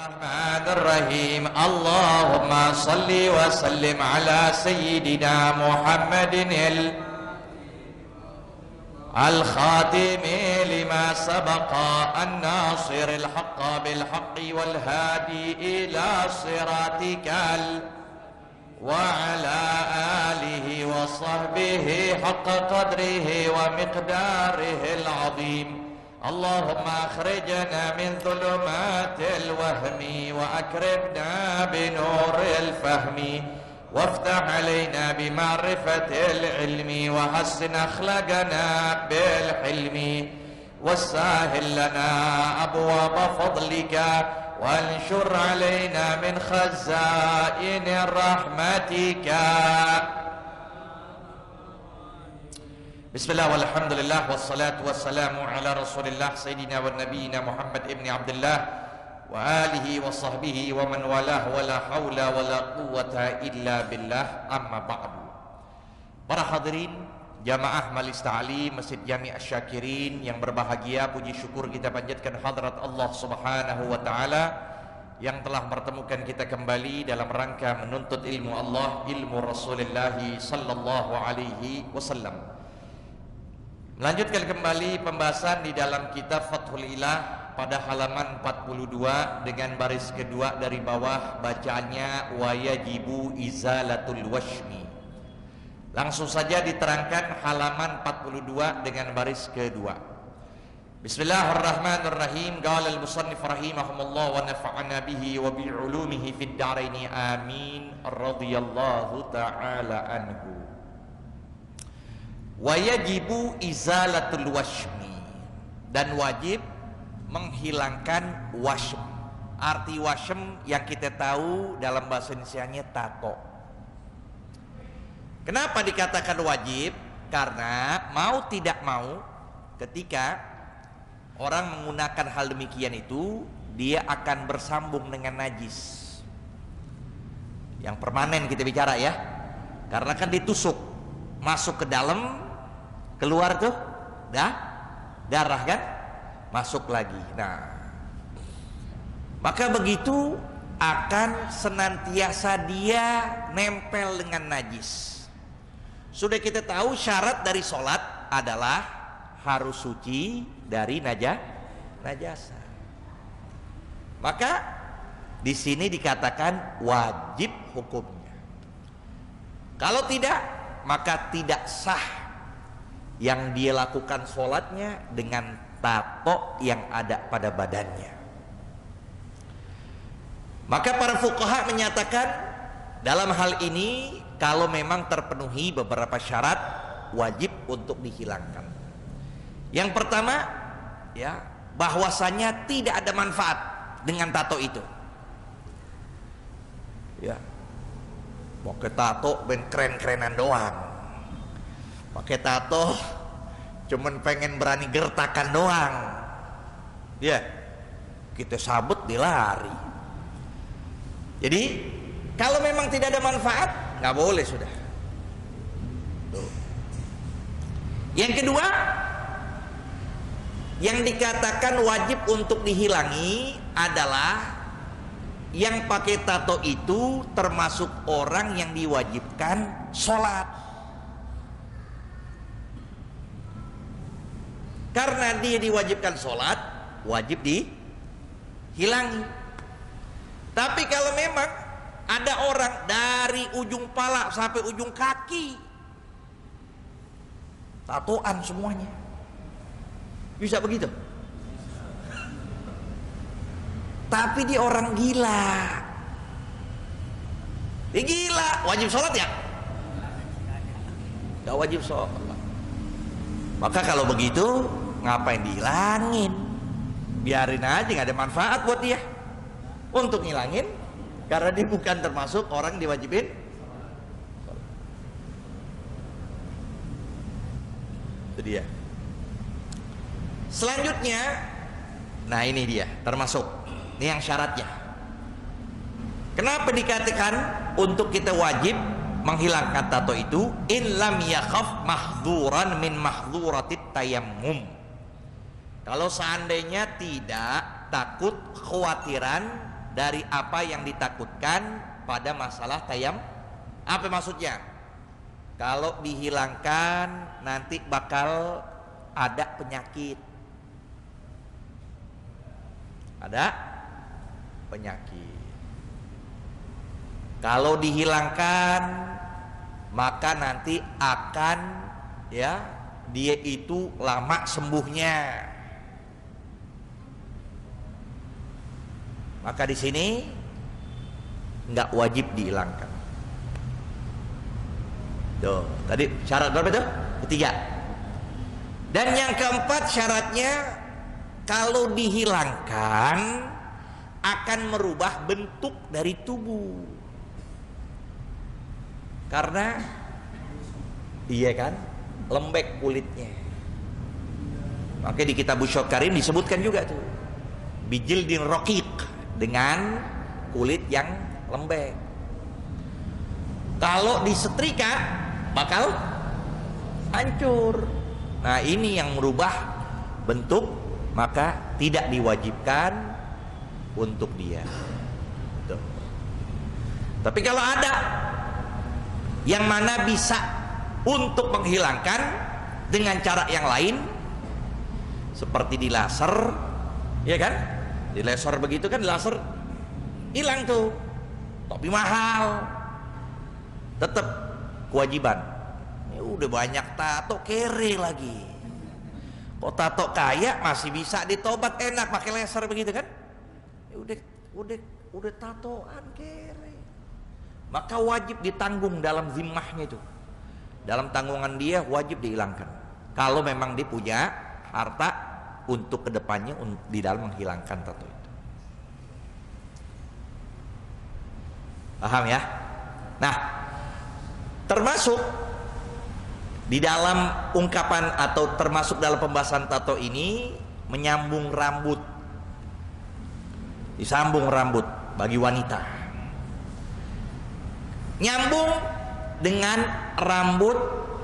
الرحمن الرحيم اللهم صل وسلم على سيدنا محمد الخاتم لما سبق الناصر الحق بالحق والهادي إلى صراطك وعلى آله وصحبه حق قدره ومقداره العظيم اللهم أخرجنا من ظلمات الوهم وأكرمنا بنور الفهم وافتح علينا بمعرفة العلم وحسن أخلاقنا بالحلم وسهل لنا أبواب فضلك وانشر علينا من خزائن رحمتك. Bismillah walhamdulillah wassalatu wassalamu ala rasulillah sayyidina wa nabiyina Muhammad ibn Abdullah wa alihi wa sahbihi wa man walah wa la hawla wa la quwwata illa billah amma ba'du. Para hadirin jamaah Majelis Ta'lim Masjid Jami' Asy-Syakirin yang berbahagia, puji syukur kita panjatkan hadrat Allah Subhanahu wa taala yang telah mempertemukan kita kembali dalam rangka menuntut ilmu Allah, ilmu Rasulullah sallallahu alaihi wasallam. Melanjutkan kembali pembahasan di dalam kitab Fathul Ilah pada halaman 42 dengan baris kedua dari bawah bacaannya wa yajibu izalatul washmi. Langsung saja diterangkan halaman 42 dengan baris kedua. Bismillahirrahmanirrahim. Qala al-musannif rahimahumullah wa nafa'ana bihi wa bi 'ulumihi fid dharain amin. Radhiyallahu ta'ala anhu. Wa yajibu izalatul washmi, dan wajib menghilangkan washm. Arti washm yang kita tahu dalam bahasa Indonesianya tato. Kenapa dikatakan wajib? Karena mau tidak mau ketika orang menggunakan hal demikian itu dia akan bersambung dengan najis yang permanen, kita bicara ya. Karena kan ditusuk, masuk ke dalam, keluar tuh darah kan, masuk lagi. Nah, maka begitu akan senantiasa dia nempel dengan najis. Sudah kita tahu syarat dari sholat adalah harus suci dari najasa. Maka di sini dikatakan wajib hukumnya. Kalau tidak, maka tidak sah yang dia lakukan sholatnya dengan tato yang ada pada badannya. Maka para fuqaha menyatakan dalam hal ini kalau memang terpenuhi beberapa syarat wajib untuk dihilangkan. Yang pertama ya, bahwasanya tidak ada manfaat dengan tato itu. Ya, pakai tato ben keren-kerenan doang. Pakai tato cuman pengen berani gertakan doang. Ya, kita sabut dilari. Jadi kalau memang tidak ada manfaat, nggak boleh sudah. Tuh. Yang kedua, yang dikatakan wajib untuk dihilangi adalah yang pakai tato itu termasuk orang yang diwajibkan sholat. Karena dia diwajibkan sholat, wajib dihilangi. Tapi kalau memang ada orang dari ujung pala sampai ujung kaki tatoan semuanya, bisa begitu? Tapi dia orang gila. Dia gila, wajib sholat ya? Gak wajib sholat. Maka kalau begitu ngapain dihilangin? Biarin aja, nggak ada manfaat buat dia untuk ngilangin, karena dia bukan termasuk orang diwajibin. Itu dia. Selanjutnya, nah ini dia termasuk, ini yang syaratnya. Kenapa dikatakan untuk kita wajib menghilangkan tato itu? In lam yakhaf mahdzuran min mahdzuраtit tayammum. Kalau seandainya tidak takut kekhawatiran dari apa yang ditakutkan pada masalah tayam. Apa maksudnya? Kalau dihilangkan nanti bakal ada penyakit. Ada penyakit. Kalau dihilangkan maka nanti akan ya dia itu lama sembuhnya. Maka di sini nggak wajib dihilangkan. Tuh, tadi syarat berapa tuh? Ketiga. Dan yang keempat syaratnya kalau dihilangkan akan merubah bentuk dari tubuh. Karena iya kan, lembek kulitnya. Makanya di kitab Karim disebutkan juga tuh bijildin raqiq, dengan kulit yang lembek. Kalau disetrika bakal hancur. Nah, ini yang merubah bentuk, maka tidak diwajibkan untuk dia. Tuh. Tapi kalau ada yang mana bisa untuk menghilangkan dengan cara yang lain, seperti di laser, ya kan? Di laser begitu kan, laser hilang tuh, tapi mahal. Tetap kewajiban. Ya udah banyak tato kere lagi. Kok tato kaya masih bisa ditobat enak pakai laser begitu kan? Ya udah tatoan kere. Maka wajib ditanggung dalam zimmahnya itu. Dalam tanggungan dia wajib dihilangkan. Kalau memang dia punya harta untuk kedepannya di dalam menghilangkan tato itu. Paham ya? Nah, termasuk di dalam ungkapan atau termasuk dalam pembahasan tato ini menyambung rambut. Disambung rambut bagi wanita. Nyambung dengan rambut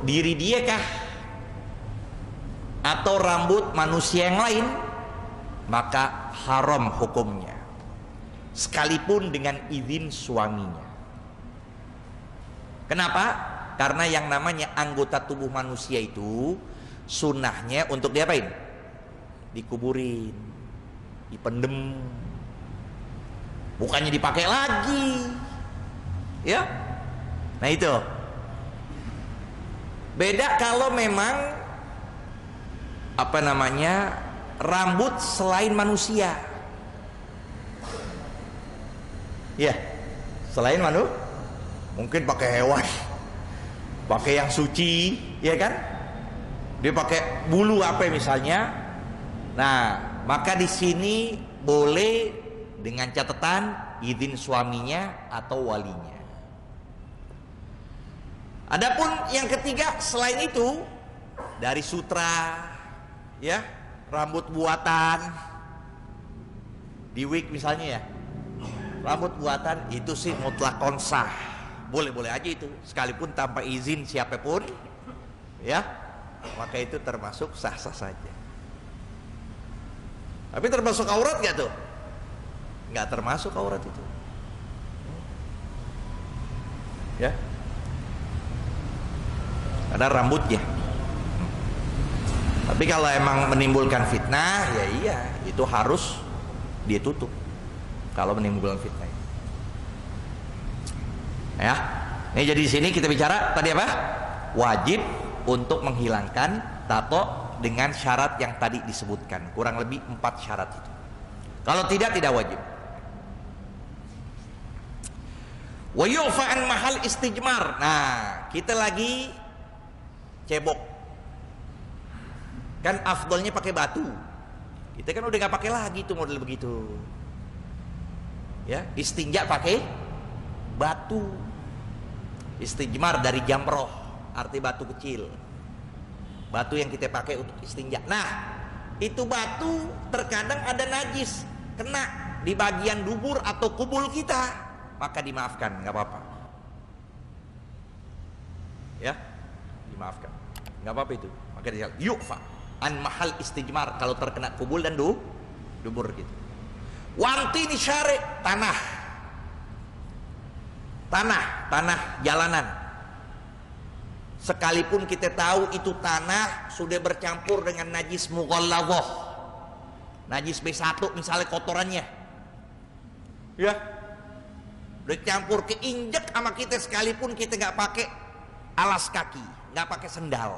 diri dia kah? Atau rambut manusia yang lain, maka haram hukumnya. Sekalipun dengan izin suaminya. Kenapa? Karena yang namanya anggota tubuh manusia itu sunnahnya untuk diapain? Dikuburin, dipendem, bukannya dipakai lagi, ya. Nah itu beda kalau memang apa namanya rambut selain manusia, ya, selain manusia, mungkin pakai hewan, pakai yang suci, ya kan? Dia pakai bulu apa misalnya. Nah, maka di sini boleh dengan catatan izin suaminya atau walinya. Adapun yang ketiga selain itu dari sutra, ya, rambut buatan, di wig misalnya ya, rambut buatan itu sih mutlak konsah, boleh-boleh aja itu, sekalipun tanpa izin siapapun, ya, maka itu termasuk sah-sah saja. Tapi termasuk aurat gak tuh? Nggak termasuk aurat itu, ya. Ada rambutnya. Tapi kalau emang menimbulkan fitnah, ya iya, itu harus dia tutup. Kalau menimbulkan fitnah, ya. Ini jadi di sini kita bicara tadi apa? Wajib untuk menghilangkan tato dengan syarat yang tadi disebutkan. Kurang lebih 4 syarat itu. Kalau tidak wajib. Wa yu'fa an mahal istijmar. Nah, kita lagi cebok, kan afdolnya pakai batu. Kita kan udah nggak pakai lagi tuh model begitu, ya. Istinja pakai batu. Istijmar dari jamroh, arti batu kecil, batu yang kita pakai untuk istinja. Nah, itu batu terkadang ada najis kena di bagian dubur atau kubul kita, maka dimaafkan, nggak apa-apa, ya, dimaafkan, nggak apa-apa itu. Maka dia yu'fa an mahal istijmar kalau terkena kubul dan dubur gitu. Wanti ini syari, tanah jalanan. Sekalipun kita tahu itu tanah sudah bercampur dengan najis mughalladhah, najis B1 misalnya kotorannya, ya, bercampur, keinjek sama kita sekalipun kita nggak pakai alas kaki, nggak pakai sendal,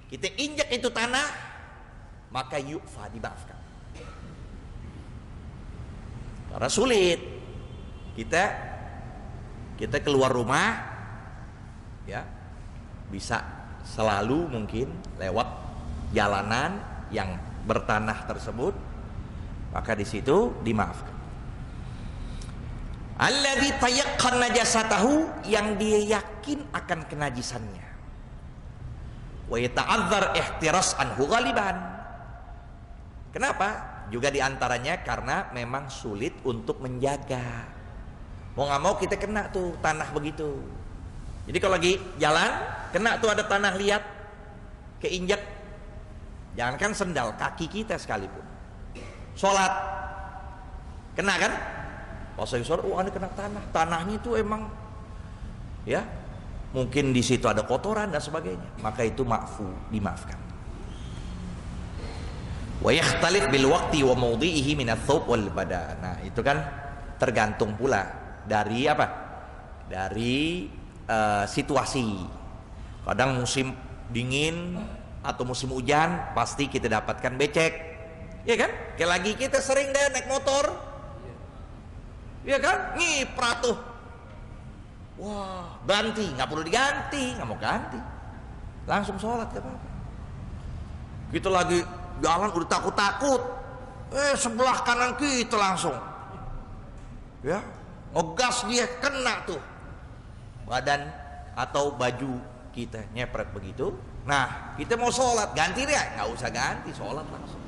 kita injek itu tanah, maka yu'fa, dimaafkan. Karena sulit kita keluar rumah, ya, bisa selalu mungkin lewat jalanan yang bertanah tersebut, maka di situ dimaafkan. Alladzi tayaqqan najasatahu, yang dia yakin akan kenajisannya. Wa yata'adzar ihtiras anhu ghaliban. Kenapa? Juga diantaranya karena memang sulit untuk menjaga. Mau nggak mau kita kena tuh tanah begitu. Jadi kalau lagi jalan kena tuh ada tanah, lihat, keinjak, jangankan sendal, kaki kita sekalipun. Sholat kena kan? Pas saya sholat, ada kena tanah. Tanahnya itu emang, ya, mungkin di situ ada kotoran dan sebagainya. Maka itu ma'fu, dimaafkan. Wa yakhtalif bil waqti wa mawdhi'ihi min ats-tsawb wal badan. Nah, itu kan tergantung pula dari apa? Dari situasi. Kadang musim dingin atau musim hujan pasti kita dapatkan becek, ya kan? Kayak lagi kita sering deh naik motor, ya kan? Ngiprat tuh, wah, ganti, nggak perlu diganti, nggak mau ganti, langsung sholat, gak apa-apa. Kita lagi jalan udah takut-takut, sebelah kanan kita langsung, ya, ngegas, dia kena tuh badan atau baju kita, nyepret begitu. Nah, kita mau sholat, ganti dia, nggak usah ganti, sholat langsung.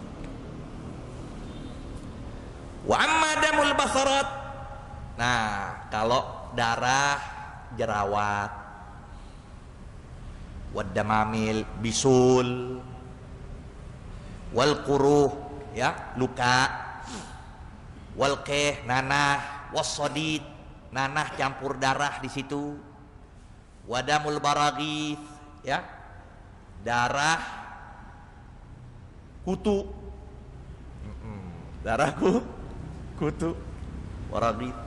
Wa amma damul basarat. Nah, kalau darah jerawat, waddamamil, bisul, wal quruh, ya, luka, wal qeh, nanah, wassadid, nanah campur darah di situ, wadamul baraghith, ya, darah kutu, darah kutu, baraghith,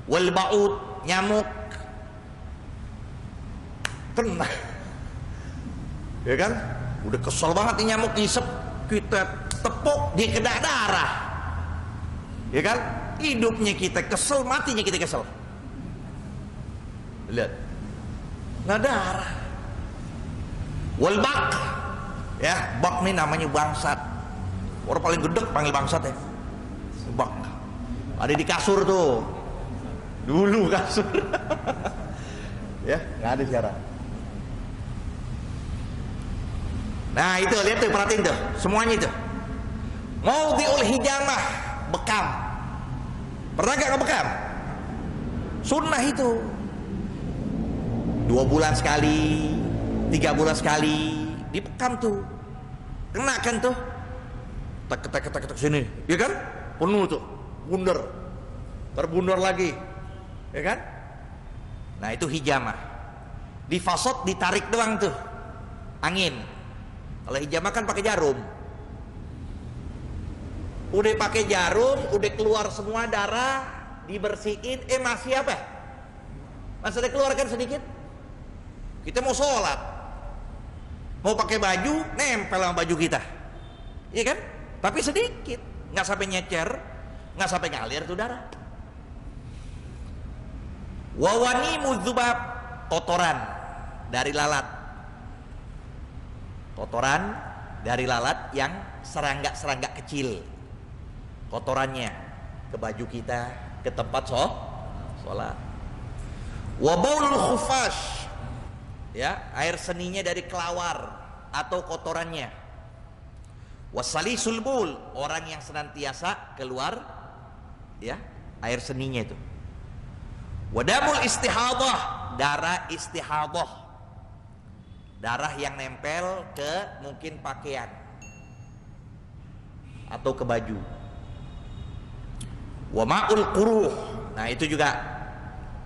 wal ba'ud, nyamuk, kena, ya kan? Udah kesel banget nih nyamuk, ngisep, kita tepuk, dia kena darah, ya kan? Hidupnya kita kesel, matinya kita kesel. Lihat, nggak darah. Wal bak, ya, bak nih namanya bangsat. Orang paling gede panggil bangsat, ya, bak. Ada di kasur tuh, dulu kasur. Ya, nggak ada sekarang. Nah itu, lihat tuh, perhatiin tuh, semuanya itu. Maudhi'ul hijamah, bekam. Pernah gak ngebekam? Sunnah itu. 2 bulan sekali, 3 bulan sekali, dibekam tuh. Kena kan tuh, tek sini, ya kan? Penuh tuh, bundar, terbundar lagi, ya kan? Nah itu hijamah. Di fasod ditarik doang tuh, angin. Kalau hijamah kan pakai jarum. Udah pakai jarum, udah keluar semua darah, dibersihin, masih apa? Masih ada keluarkan sedikit. Kita mau sholat, mau pakai baju, nempel sama baju kita, iya kan? Tapi sedikit, nggak sampai nyecer, nggak sampai ngalir tuh darah. Wawani muzubab, kotoran dari lalat, kotoran dari lalat yang serangga kecil, kotorannya ke baju kita, ke tempat sholat. Wabaulul khufash, ya, air seninya dari kelawar atau kotorannya. Wasalisul bul, orang yang senantiasa keluar, ya, air seninya itu. Wadamul istihadah, darah istihadah, darah yang nempel ke mungkin pakaian atau ke baju, Wa ma'ul quruh. Nah, itu juga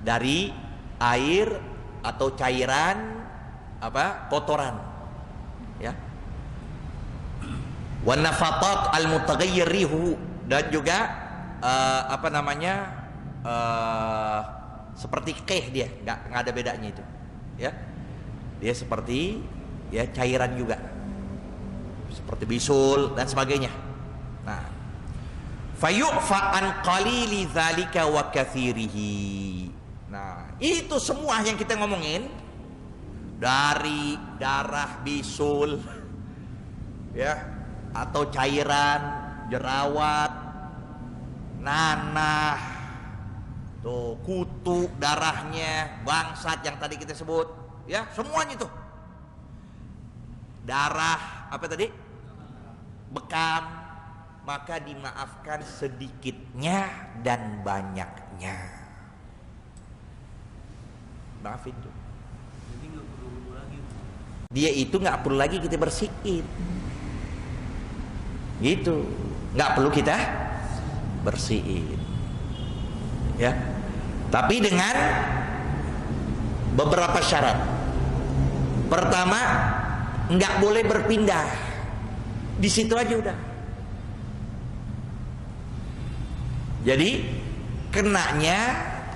dari air atau cairan kotoran. Ya. Wa nafatat al-mutaghayyir rihu, dan juga seperti keh, dia nggak ada bedanya itu. Ya. Dia seperti ya cairan juga. Seperti bisul dan sebagainya. Nah, fayu'fa an qalili dzalika wa katsirihi. Nah, itu semua yang kita ngomongin, dari darah bisul ya, atau cairan, jerawat, nanah, tuh kutu darahnya, bangsat yang tadi kita sebut, ya, semuanya itu. Darah apa tadi? Bekam, maka dimaafkan sedikitnya dan banyaknya. Maafin tuh. Jadi nggak perlu wudu lagi. Dia itu nggak perlu lagi kita bersihin, gitu. Nggak perlu kita bersihin, ya. Tapi dengan beberapa syarat. Pertama, nggak boleh berpindah, di situ aja udah. Jadi kenanya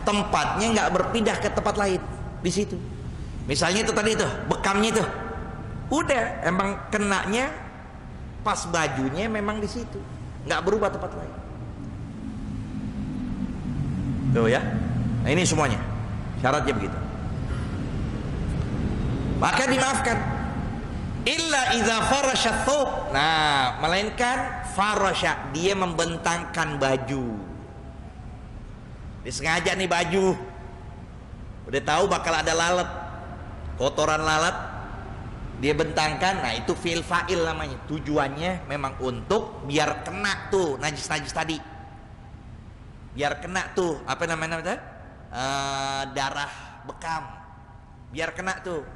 tempatnya nggak berpindah ke tempat lain, di situ. Misalnya itu tadi itu bekamnya itu, udah emang kenanya pas bajunya memang di situ, nggak berubah tempat lain. Tuh ya, nah ini semuanya syaratnya begitu. Maka dimaafkan. Illa idza farasha thawb. Nah, melainkan farasha, dia membentangkan baju. Disengaja nih baju, udah tahu bakal ada lalat, kotoran lalat, dia bentangkan. Nah, itu fi'il fa'il namanya. Tujuannya memang untuk biar kena tuh najis-najis tadi, biar kena tuh apa namanya darah bekam, biar kena tuh,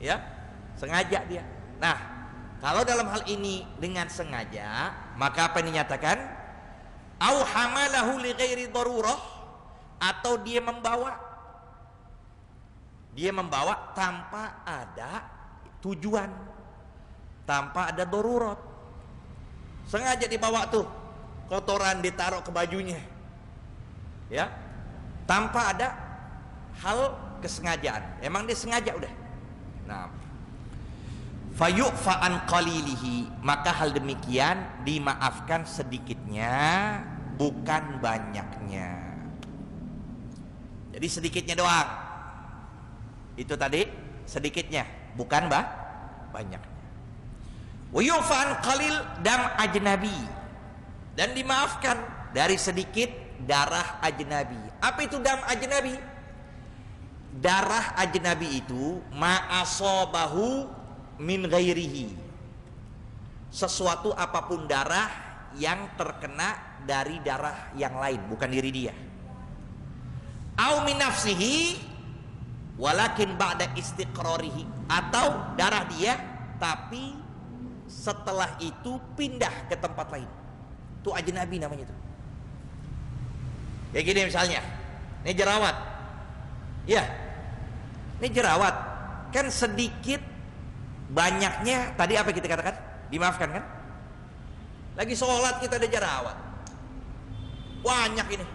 ya, sengaja dia. Nah, kalau dalam hal ini dengan sengaja, maka apa yang dinyatakan? Au hamalahu li ghairi darurah, atau dia membawa tanpa ada tujuan, tanpa ada darurat. Sengaja dibawa tuh kotoran, ditaruh ke bajunya, ya, tanpa ada hal kesengajaan. Emang dia sengaja udah. Nah, fayu'fa an qalilihi, maka hal demikian dimaafkan sedikitnya, bukan banyaknya. Jadi sedikitnya doang. Itu tadi sedikitnya, bukan banyaknya. Wa yu'fa an qalil dam ajnabi, dan dimaafkan dari sedikit darah ajnabi. Apa itu dam ajnabi? Darah ajnabi itu ma'asabahu min ghairihi, sesuatu apapun darah yang terkena dari darah yang lain, bukan diri dia. Au min nafsihi walakin ba'da istiqrarihi, atau darah dia tapi setelah itu pindah ke tempat lain. Itu ajnabi namanya itu. Kayak gini misalnya, ini jerawat. Ya, ini jerawat kan sedikit banyaknya tadi apa kita katakan? Dimaafkan kan? Lagi sholat kita ada jerawat, banyak ini,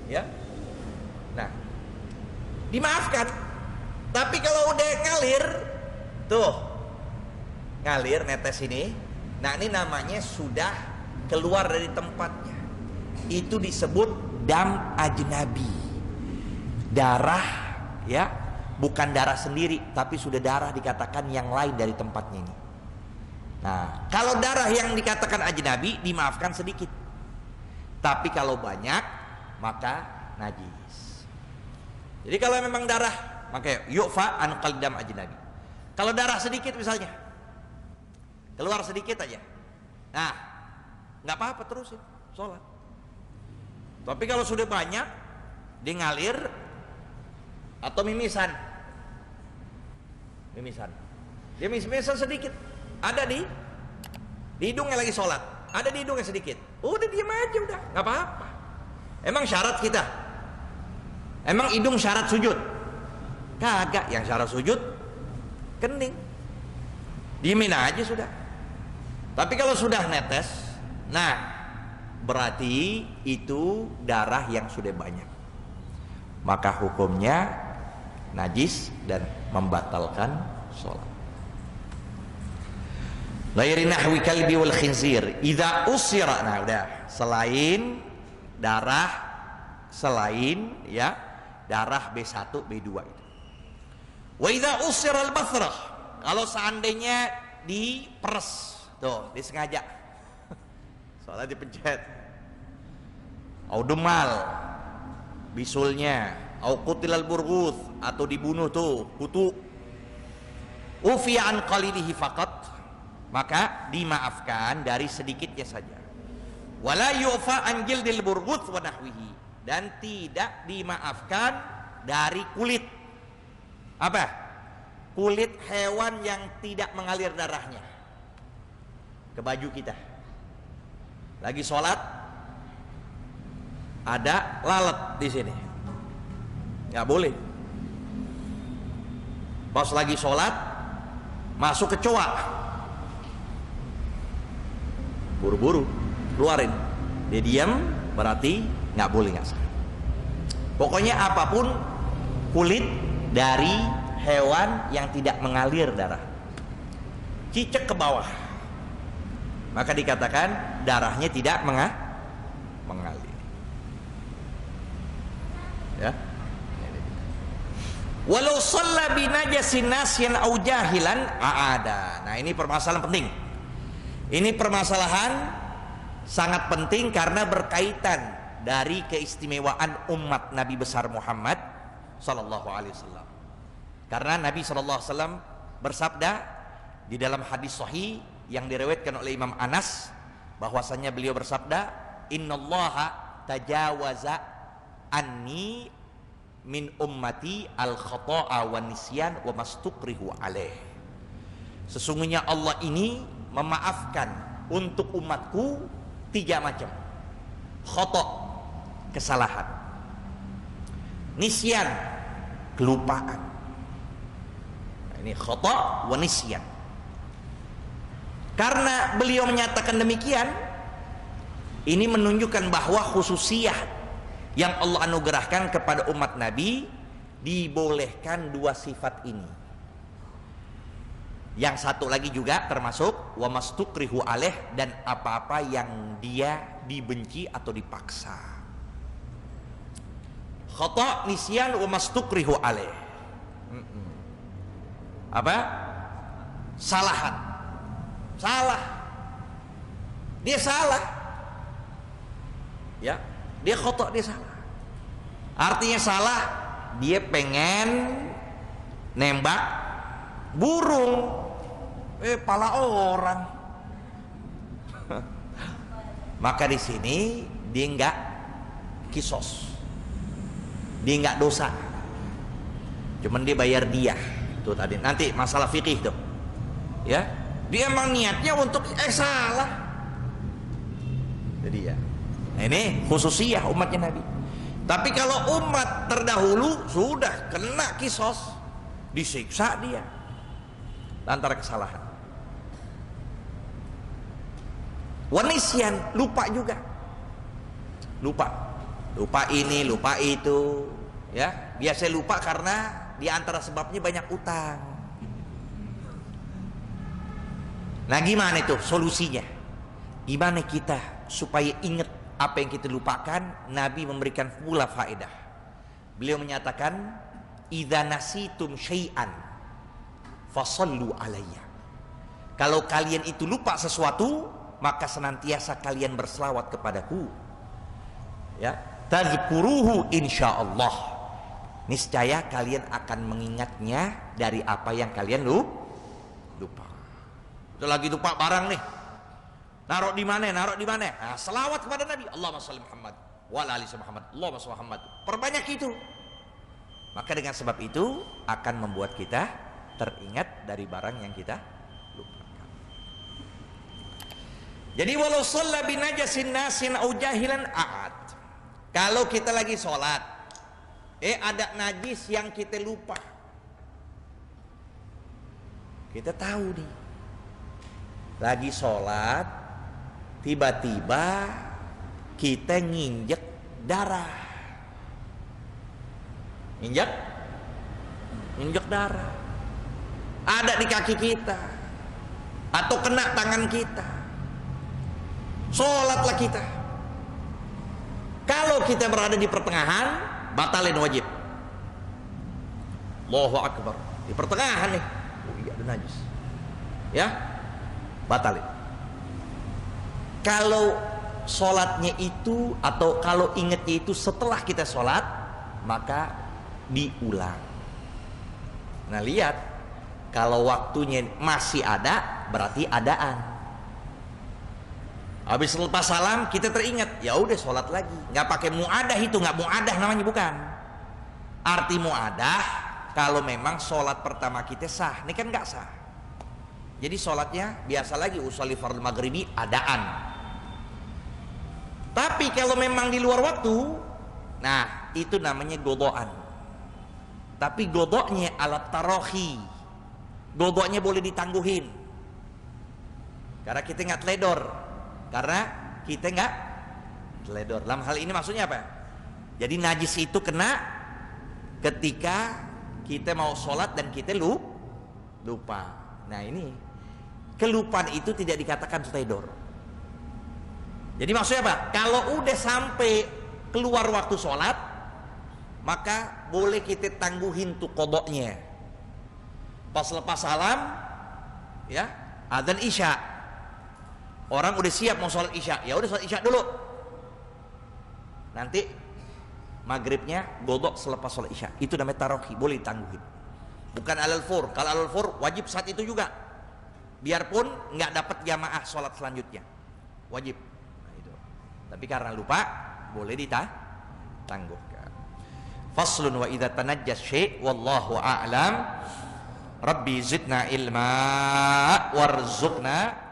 ya. Nah, dimaafkan. Tapi kalau udah ngalir, tuh ngalir netes ini, nah ini namanya sudah keluar dari tempatnya. Itu disebut dam ajnabi. Darah, ya, bukan darah sendiri, tapi sudah darah dikatakan yang lain dari tempatnya ini. Nah, kalau darah yang dikatakan ajnabi dimaafkan sedikit, tapi kalau banyak maka najis. Jadi kalau memang darah, maka yu'fa an qalidam ajnabi. Kalau darah sedikit misalnya, keluar sedikit aja, nah nggak apa-apa, terusin sholat. Tapi kalau sudah banyak, dia ngalir atau mimisan, dia mimisan sedikit, ada di hidungnya lagi sholat, ada di hidungnya sedikit. Udah diam aja udah, nggak apa-apa. Emang syarat kita? Emang hidung syarat sujud? Kagak, yang syarat sujud kening. Diemin aja sudah. Tapi kalau sudah netes, nah berarti itu darah yang sudah banyak. Maka hukumnya najis dan membatalkan sholat. Ghairi nahwi kalbi wal khinzir idza usira. Nah udah, selain darah, selain ya darah B1 B2 itu. Wa idza usira al bathrah, kalau seandainya diperes tuh, disengaja soalnya dipencet, au demal bisulnya, au qutilal burghus, atau dibunuh tuh kutu, ufiya an qalilihi faqat, maka dimaafkan dari sedikitnya saja. Wala yu'fa an jildil burghus wa nahwihi, dan tidak dimaafkan dari kulit apa? Kulit hewan yang tidak mengalir darahnya ke baju kita. Lagi sholat ada lalat di sini, nggak boleh. Pas lagi sholat masuk kecoa, buru-buru keluarin. Dia diam, berarti nggak boleh, nggak sah. Pokoknya apapun kulit dari hewan yang tidak mengalir darah, cicak ke bawah, maka dikatakan darahnya tidak mengalir. Ya. Walau shalla bi najasin nasyan au jahilan aada. Nah, ini permasalahan penting. Ini permasalahan sangat penting karena berkaitan dari keistimewaan umat Nabi besar Muhammad sallallahu alaihi wasallam. Karena Nabi sallallahu alaihi wasallam bersabda di dalam hadis sahih yang diriwayatkan oleh Imam Anas, bahwasanya beliau bersabda, innallaha tajawaza anni min ummati al khata'a wa nisyan wa mastukrihu alaih. Sesungguhnya Allah ini memaafkan untuk umatku 3 macam. Khata', kesalahan. Nisyan, kelupaan. Nah, ini khata' wa nisyan. Karena beliau menyatakan demikian, ini menunjukkan bahwa khususiyah yang Allah anugerahkan kepada umat Nabi, dibolehkan 2 sifat ini. Yang satu lagi juga termasuk wa mastukrihu alaih, dan apa-apa yang dia dibenci atau dipaksa. Khata', nisyan, wa mastukrihu alaih. Apa? Salahan. Salah. Dia salah. Ya, dia khata', dia salah. Artinya salah, dia pengen nembak burung, pala orang. Maka di sini dia enggak kisos, dia enggak dosa, cuman dia bayar dia. Tuh tadi nanti masalah fikih tuh, ya. Dia emang niatnya untuk salah. Jadi ya, nah ini khususiyah umatnya Nabi. Tapi kalau umat terdahulu sudah kena kisos, disiksa dia lantaran kesalahan. Wanisyan, lupa juga, lupa ini, lupa itu, ya. Biasa lupa karena di antara sebabnya banyak utang. Nah, gimana itu solusinya? Gimana kita supaya ingat apa yang kita lupakan? Nabi memberikan pula faedah. Beliau menyatakan, idza nasitum syai'an fasallu alayya. Kalau kalian itu lupa sesuatu, maka senantiasa kalian berselawat kepadaku. Ya, tadzkuruhu insyaallah. Niscaya kalian akan mengingatnya dari apa yang kalian lupa. Itu lagi lupa barang nih, naruh di mana? Nah, selawat kepada Nabi, Allahumma shalli Muhammad wa ala ali Muhammad, Allahumma shalli Muhammad. Perbanyak itu. Maka dengan sebab itu akan membuat kita teringat dari barang yang kita lupakan. Jadi walau shalla binajasin nasin au jahilan a'ad. Kalau kita lagi sholat, ada najis yang kita lupa. Kita tahu nih, lagi sholat, tiba-tiba kita nginjek darah. Nginjek darah. Ada di kaki kita, atau kena tangan kita. Sholatlah kita. Kalau kita berada di pertengahan, batalin wajib. Allahu Akbar. Di pertengahan nih, oh iya ada najis, ya, batalin. Kalau sholatnya itu, atau kalau ingatnya itu setelah kita sholat, maka diulang. Nah lihat, kalau waktunya masih ada, berarti adaan. Habis lepas salam kita teringat, ya udah sholat lagi. Nggak pakai muadah itu, nggak muadah namanya, bukan. Arti muadah kalau memang sholat pertama kita sah. Ini kan nggak sah. Jadi sholatnya biasa lagi, usolli fardhu maghribi adaan. Tapi kalau memang di luar waktu, nah itu namanya godoan. Tapi godoknya alat tarohi. Godoknya boleh ditangguhin. Karena kita nggak teledor. Karena kita nggak teledor. Dalam hal ini maksudnya apa? Jadi najis itu kena ketika kita mau sholat dan kita lupa. Nah ini kelupaan itu tidak dikatakan teledor. Jadi maksudnya apa? Kalau udah sampai keluar waktu sholat, maka boleh kita tangguhin tuh kodoknya. Pas lepas salam, ya, adzan isya. Orang udah siap mau sholat isya, ya udah sholat isya dulu. Nanti maghribnya godok selepas sholat isya. Itu namanya tarohi, boleh ditangguhin. Bukan alal fur. Kalau alal fur wajib saat itu juga. Biarpun nggak dapat jamaah sholat selanjutnya, wajib. Nah, itu. Tapi karena lupa, boleh ditangguhkan. Faslun wa idza tanajjas syai' wallahu a'lam. Rabbi zidna ilma warzuqna